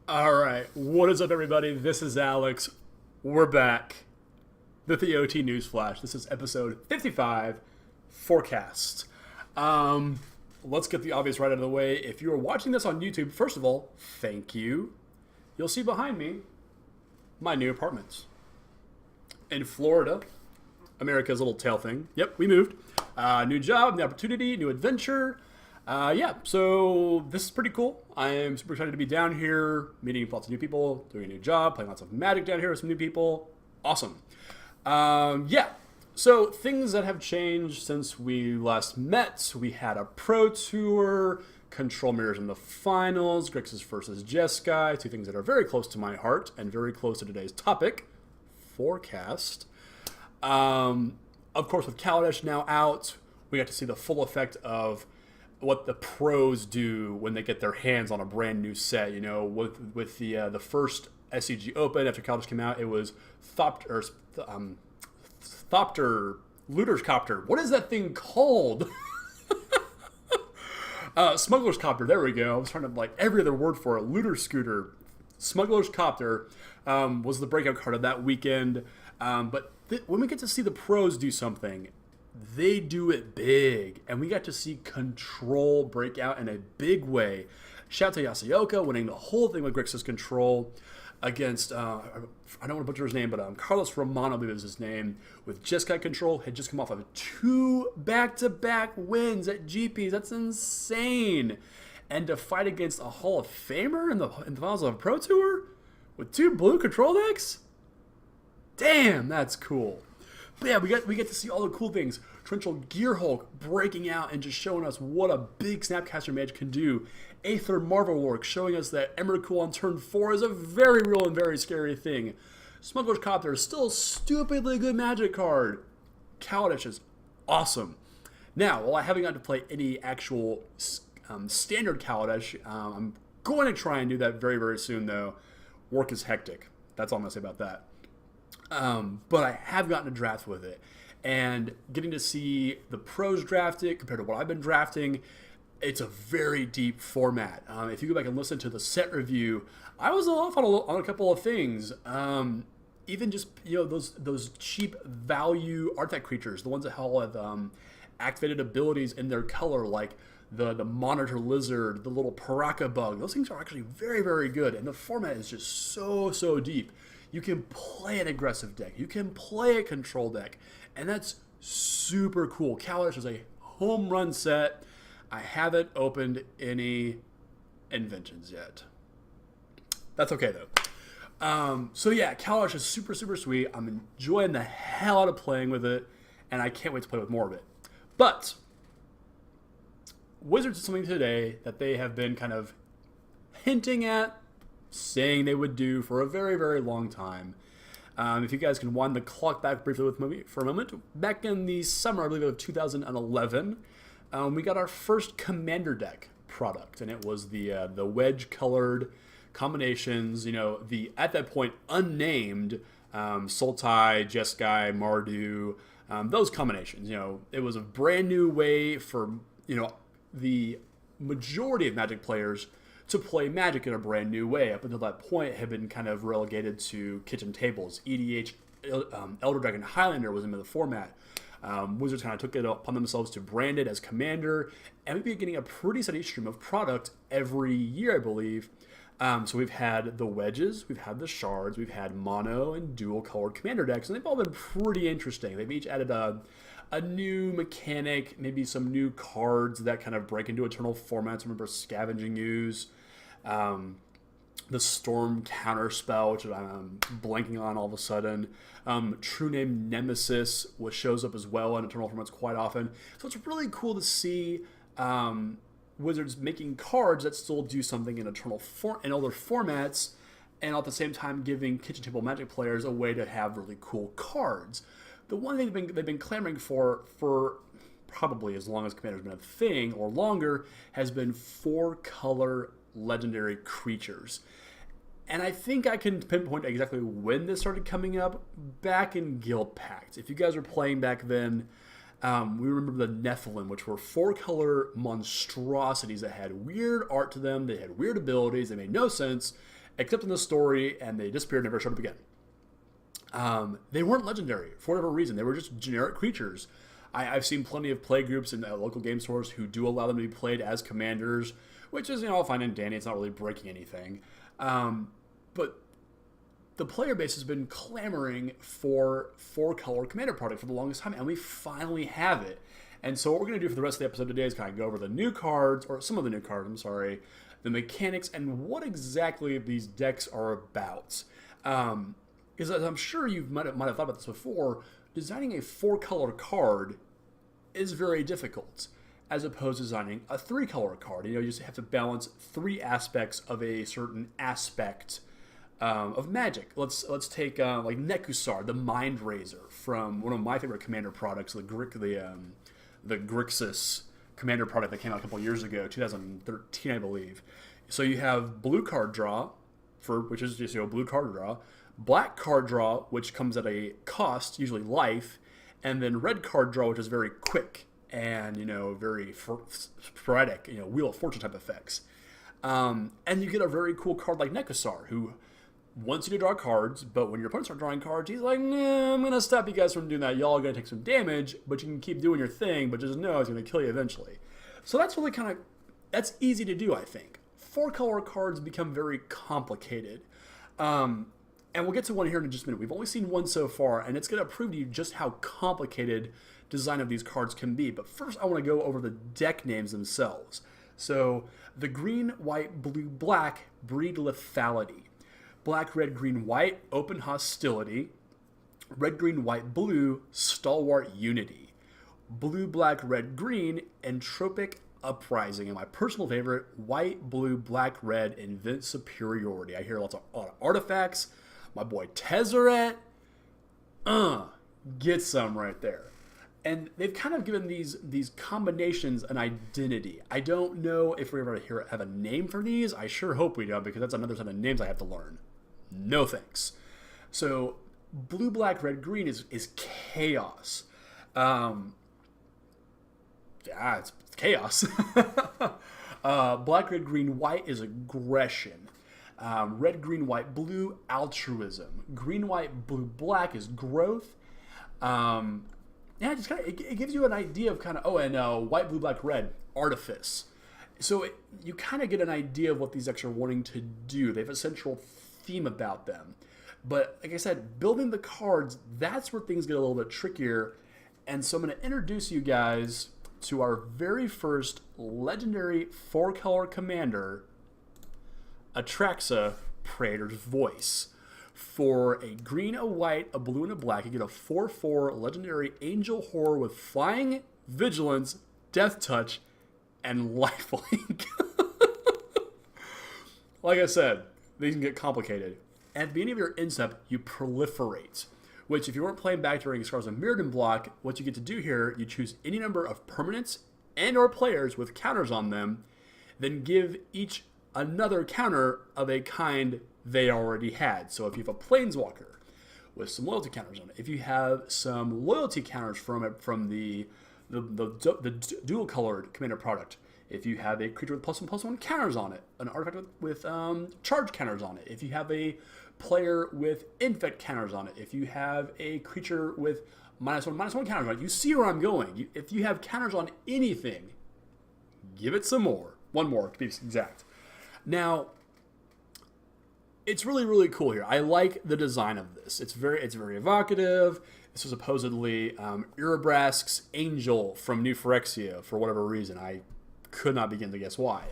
All right, what is up, everybody? This is Alex. We're back with the EOT News Flash. This is episode 55, Forecast. Let's get the obvious right out of the way. If you are watching this on YouTube, first of all, thank you. You'll see behind me my new apartment in Florida, America's little tail thing. Yep, we moved. New job, new opportunity, new adventure. So this is pretty cool. I am super excited to be down here, meeting lots of new people, doing a new job, playing lots of Magic down here with some new people. Awesome. So things that have changed since we last met. We had a Pro Tour, Control Mirrors in the finals, Grixis versus Jeskai, two things that are very close to my heart and very close to today's topic, Forecast. Of course, with Kaladesh now out, we got to see the full effect of what the pros do when they get their hands on a brand new set. You know, with the first SCG Open after Kaladesh came out, it was Looter's Copter. What is that thing called? Smuggler's Copter. There we go. I was trying to like every other word for it. Looter Scooter. Smuggler's Copter was the breakout card of that weekend. But when we get to see the pros do something, they do it big, and we got to see Control break out in a big way. Shout out to Yasuoka winning the whole thing with Grixis Control against, I don't want to butcher his name, but Carlos Romano, I believe is his name, with Jeskai Control, had just come off of 2 back-to-back wins at GPs. That's insane. And to fight against a Hall of Famer in the finals of a Pro Tour with 2 blue Control decks? Damn, that's cool. But yeah, we get to see all the cool things. Torrential Gearhulk breaking out and just showing us what a big Snapcaster Mage can do. Aether Marvel Work showing us that Emrakul on turn 4 is a very real and very scary thing. Smuggler's Copter is still a stupidly good Magic card. Kaladesh is awesome. Now, while I haven't gotten to play any actual standard Kaladesh, I'm going to try and do that very, very soon, though. Work is hectic. That's all I'm going to say about that. But I have gotten a draft with it, and getting to see the pros draft it compared to what I've been drafting, it's a very deep format. If you go back and listen to the set review, I was off on a couple of things. Even just those cheap value artifact creatures, the ones that all have activated abilities in their color, like the Monitor Lizard, the little Paraka Bug. Those things are actually very, very good, and the format is just so deep. You can play an aggressive deck. You can play a control deck. And that's super cool. Kaladesh is a home run set. I haven't opened any inventions yet. That's okay, though. Kaladesh is super sweet. I'm enjoying the hell out of playing with it. And I can't wait to play with more of it. But Wizards did something today that they have been kind of hinting at, saying they would do for a very, very long time. If you guys can wind the clock back briefly with me for a moment, back in the summer, I believe, of 2011, we got our first Commander deck product, and it was the wedge-colored combinations. The at that point unnamed Sultai, Jeskai, Mardu, those combinations. It was a brand new way for the majority of Magic players to play Magic in a brand new way. Up until that point, it had been kind of relegated to kitchen tables. EDH, Elder Dragon Highlander was into the format. Wizards kind of took it upon themselves to brand it as Commander, and we've been getting a pretty steady stream of product every year, I believe. So we've had the wedges, we've had the shards, we've had mono and dual colored Commander decks, and they've all been pretty interesting. They've each added a new mechanic, maybe some new cards that kind of break into eternal formats. Remember Scavenging Ooze, the Storm Counter Spell, which I'm blanking on all of a sudden. True Name Nemesis, which shows up as well in eternal formats quite often. So it's really cool to see Wizards making cards that still do something in in other formats, and at the same time giving kitchen table Magic players a way to have really cool cards. The one thing they've been clamoring for probably as long as Commander's been a thing or longer has been 4-color legendary creatures. And I think I can pinpoint exactly when this started coming up, back in Guild Pact. If you guys were playing back then, we remember the Nephilim, which were 4-color monstrosities that had weird art to them, they had weird abilities, they made no sense, except in the story, and they disappeared and never showed up again. They weren't legendary for whatever reason. They were just generic creatures. I've seen plenty of play groups in local game stores who do allow them to be played as commanders, which is, fine and dandy. It's not really breaking anything. But the player base has been clamoring for 4-color commander product for the longest time, and we finally have it. And so what we're going to do for the rest of the episode today is kind of go over the new cards, or some of the new cards, the mechanics, and what exactly these decks are about. Because as I'm sure you might have thought about this before, designing a 4-color card is very difficult, as opposed to designing a 3-color card. You just have to balance 3 aspects of a certain aspect of Magic. Let's take like Nekusar, the Mind Razor, from one of my favorite commander products, the Grixis commander product that came out a couple years ago, 2013, I believe. So you have blue card draw, which is just blue card draw, black card draw, which comes at a cost, usually life, and then red card draw, which is very quick and very sporadic, Wheel of Fortune type effects. And you get a very cool card like Nekusar, who wants you to draw cards, but when your opponents start drawing cards, he's like, nah, I'm going to stop you guys from doing that. Y'all are going to take some damage, but you can keep doing your thing, but just know it's going to kill you eventually. So that's really that's easy to do, I think. 4-color cards become very complicated. And we'll get to one here in just a minute. We've only seen one so far, and it's going to prove to you just how complicated design of these cards can be. But first, I want to go over the deck names themselves. So the green, white, blue, black breed lethality. Black, red, green, white, open hostility. Red, green, white, blue, stalwart unity. Blue, black, red, green, entropic uprising. And my personal favorite, white, blue, black, red, invent superiority. I hear lots of artifacts. My boy Tezzeret, get some right there. And they've kind of given these combinations an identity. I don't know if we ever have a name for these. I sure hope we do, because that's another set of names I have to learn. No thanks. So blue, black, red, green is chaos. It's chaos. Black, red, green, white is aggression. Red, green, white, blue, altruism. Green, white, blue, black is growth. Just it gives you an idea of white, blue, black, red, artifice. So you kind of get an idea of what these decks are wanting to do. They have a central theme about them. But like I said, building the cards, that's where things get a little bit trickier. And so I'm going to introduce you guys to our very first legendary 4-color commander, Atraxa, Praetor's Voice. For a green, a white, a blue, and a black, you get a 4/4 legendary angel horror with flying, vigilance, death touch, and lifelink. Like I said, these can get complicated. At the beginning of your end step, you proliferate, which if you weren't playing back during Scars of Mirrodin block, what you get to do here, you choose any number of permanents and or players with counters on them, then give each another counter of a kind they already had. So if you have a Planeswalker with some loyalty counters on it, if you have some loyalty counters from the dual colored commander product, if you have a creature with +1/+1 counters on it, an artifact with charge counters on it, if you have a player with infect counters on it, if you have a creature with -1/-1 counters on it, you see where I'm going. If you have counters on anything, give it some more. One more to be exact. Now, it's really, really cool here. I like the design of this. It's very evocative. This was supposedly Urabrask's Angel from New Phyrexia for whatever reason. I could not begin to guess why.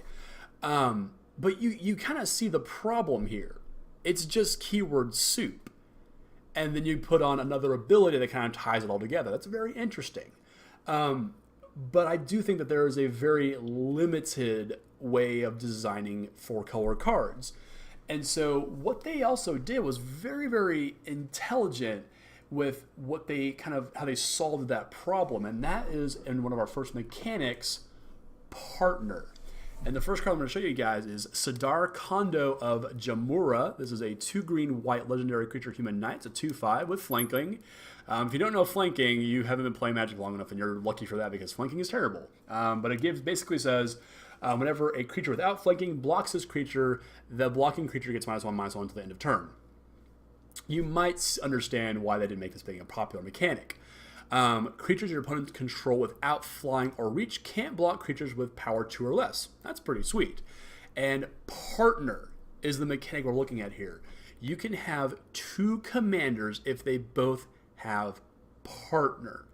But you kind of see the problem here. It's just keyword soup. And then you put on another ability that kind of ties it all together. That's very interesting. But I do think that there is a very limited way of designing 4-color cards. And so what they also did was very, very intelligent with what they how they solved that problem. And that is in one of our first mechanics, partner. And the first card I'm going to show you guys is Sidar Kondo of Jamura. This is a 2-green white legendary creature human knight. It's a 2/5 with flanking. If you don't know flanking, you haven't been playing Magic long enough, and you're lucky for that because flanking is terrible. But it basically says, Whenever a creature without flanking blocks this creature, the blocking creature gets -1/-1 until the end of turn. You might understand why they didn't make this being a popular mechanic. Creatures your opponents control without flying or reach can't block creatures with power 2 or less. That's pretty sweet. And partner is the mechanic we're looking at here. You can have 2 commanders if they both have partner.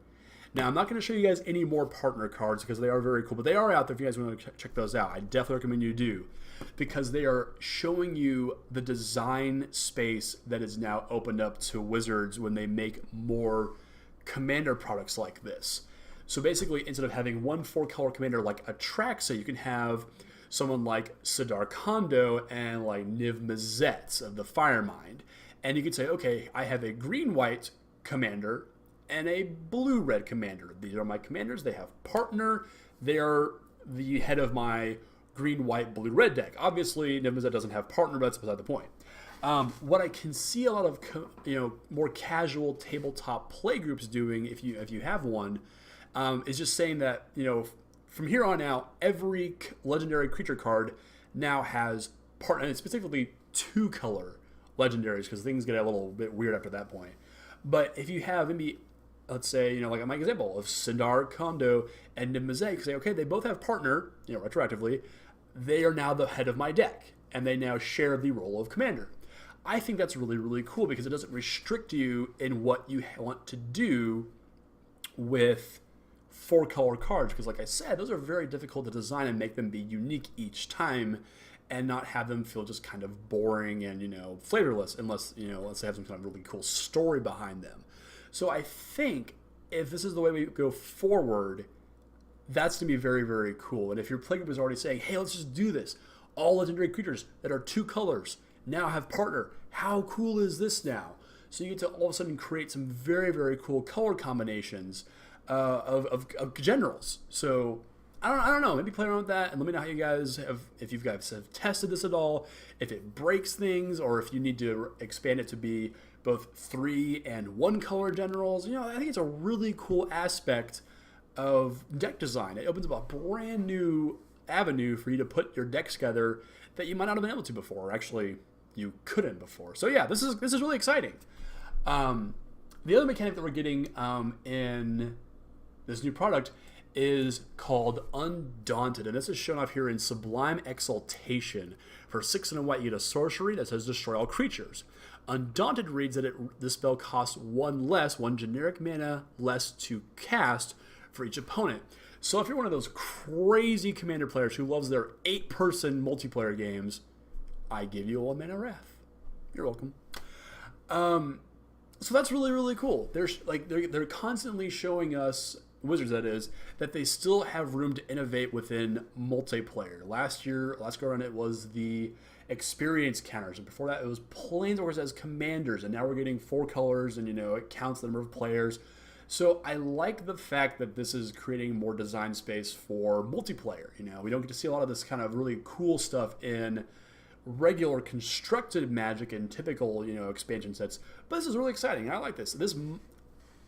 Now, I'm not going to show you guys any more partner cards because they are very cool, but they are out there if you guys want to check those out. I definitely recommend you do because they are showing you the design space that is now opened up to Wizards when they make more commander products like this. So basically, instead of having one 4-color commander like Atraxa, you can have someone like Sidar Kondo and like Niv Mizzet of the Firemind. And you could say, okay, I have a green-white commander and a blue-red commander. These are my commanders. They have partner. They are the head of my green-white blue-red deck. Obviously, Niv Mizzet doesn't have partner, but that's beside the point. What I can see a lot of more casual tabletop play groups doing, if you have one, is just saying that from here on out, every legendary creature card now has partner, and specifically 2-color legendaries because things get a little bit weird after that point. But if you have maybe, let's say, like my example of Sidar Kondo and Niv Mizzet, say, okay, they both have partner, retroactively, they are now the head of my deck, and they now share the role of commander. I think that's really, really cool because it doesn't restrict you in what you want to do with 4-color cards. Because like I said, those are very difficult to design and make them be unique each time and not have them feel just kind of boring and, flavorless unless, let's say have some kind of really cool story behind them. So I think if this is the way we go forward, that's going to be very, very cool. And if your playgroup is already saying, hey, let's just do this. All legendary creatures that are 2 colors now have partner. How cool is this now? So you get to all of a sudden create some very, very cool color combinations of generals. So I don't know. Maybe play around with that and let me know how you guys have, if you guys have tested this at all, if it breaks things, or if you need to expand it to be both 3 and 1-color generals. I think it's a really cool aspect of deck design. It opens up a brand new avenue for you to put your decks together that you might not have been able to before. Actually, you couldn't before. So yeah, this is really exciting. The other mechanic that we're getting in this new product is called Undaunted, and this is shown off here in Sublime Exaltation. For 6 and a white, you get a sorcery that says destroy all creatures. Undaunted reads that this spell costs 1 less, 1 generic mana less to cast for each opponent. So if you're one of those crazy commander players who loves their 8-person multiplayer games, I give you a 1 mana Wrath. You're welcome. So that's really, really cool. They're constantly showing us, Wizards that is, that they still have room to innovate within multiplayer. Last go around it was the experience counters, and before that it was Planeswalkers as commanders, and now we're getting 4 colors, and it counts the number of players. So I like the fact that this is creating more design space for multiplayer. We don't get to see a lot of this kind of really cool stuff in regular constructed Magic and typical, expansion sets. But this is really exciting. I like this.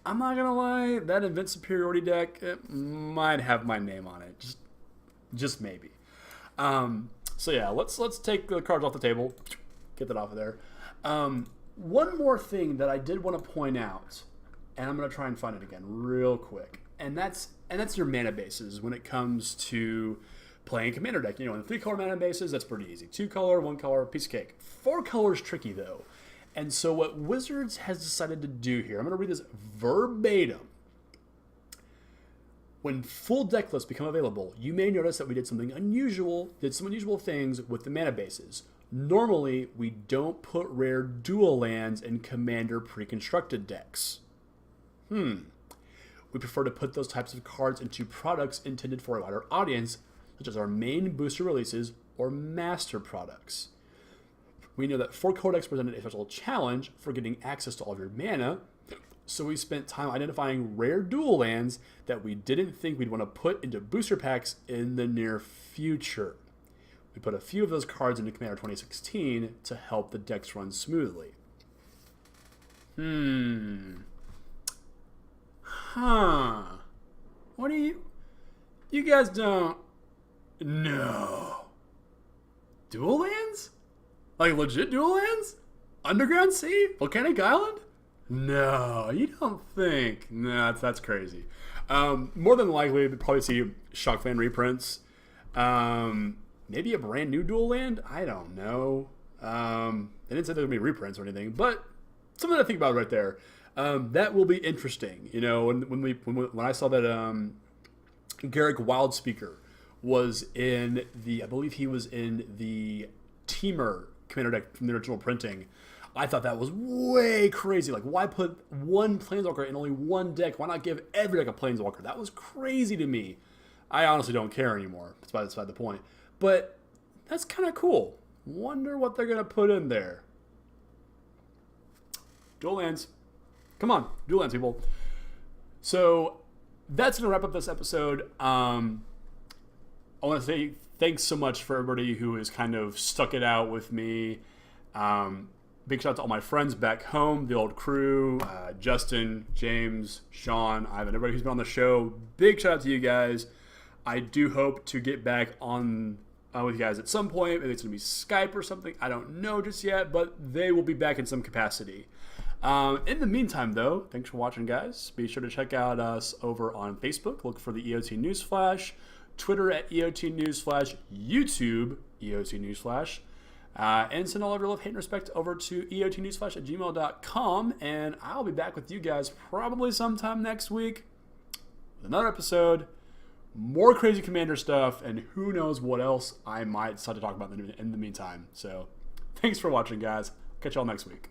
I'm not gonna lie, that Event Superiority deck, it might have my name on it. Just maybe. So yeah, let's take the cards off the table. Get that off of there. One more thing that I did want to point out, and I'm gonna try and find it again real quick, and that's your mana bases when it comes to playing commander deck. In 3-color mana bases, that's pretty easy. 2-color, 1-color, piece of cake. 4-color is tricky though. And so what Wizards has decided to do here, I'm going to read this verbatim. When full deck lists become available, you may notice that we did some unusual things with the mana bases. Normally, we don't put rare dual lands in commander pre-constructed decks. We prefer to put those types of cards into products intended for a wider audience, such as our main booster releases or master products. We know that 4-color decks presented a special challenge for getting access to all of your mana, so we spent time identifying rare dual lands that we didn't think we'd want to put into booster packs in the near future. We put a few of those cards into Commander 2016 to help the decks run smoothly. What do you guys don't No. Dual lands? Like legit dual lands? Underground Sea? Volcanic Island? No, you don't think. No, that's crazy. More than likely, we'd probably see Shockland reprints. Maybe a brand new dual land? I don't know. They didn't say there would be reprints or anything, but something to think about right there. That will be interesting. You know, when I saw that Garrick Wildspeaker was in I believe he was in the Teamer Commander deck from the original printing. I thought that was way crazy. Like, why put one Planeswalker in only one deck? Why not give every deck a Planeswalker? That was crazy to me. I honestly don't care anymore. That's beside the point. But that's kind of cool. Wonder what they're going to put in there. Dual lands. Come on, dual lands, people. So that's going to wrap up this episode. I want to say thanks so much for everybody who has kind of stuck it out with me. Big shout out to all my friends back home, the old crew, Justin, James, Sean, Ivan, everybody who's been on the show. Big shout out to you guys. I do hope to get back on with you guys at some point. Maybe it's going to be Skype or something. I don't know just yet, but they will be back in some capacity. In the meantime, though, thanks for watching, guys. Be sure to check out us over on Facebook. Look for the EOT Newsflash. Twitter at EOT Newsflash. YouTube, EOT Newsflash. And send all of your love, hate, and respect over to eotnewsflash@gmail.com. And I'll be back with you guys probably sometime next week with another episode, more crazy Commander stuff, and who knows what else I might decide to talk about in the meantime. So thanks for watching, guys. Catch y'all next week.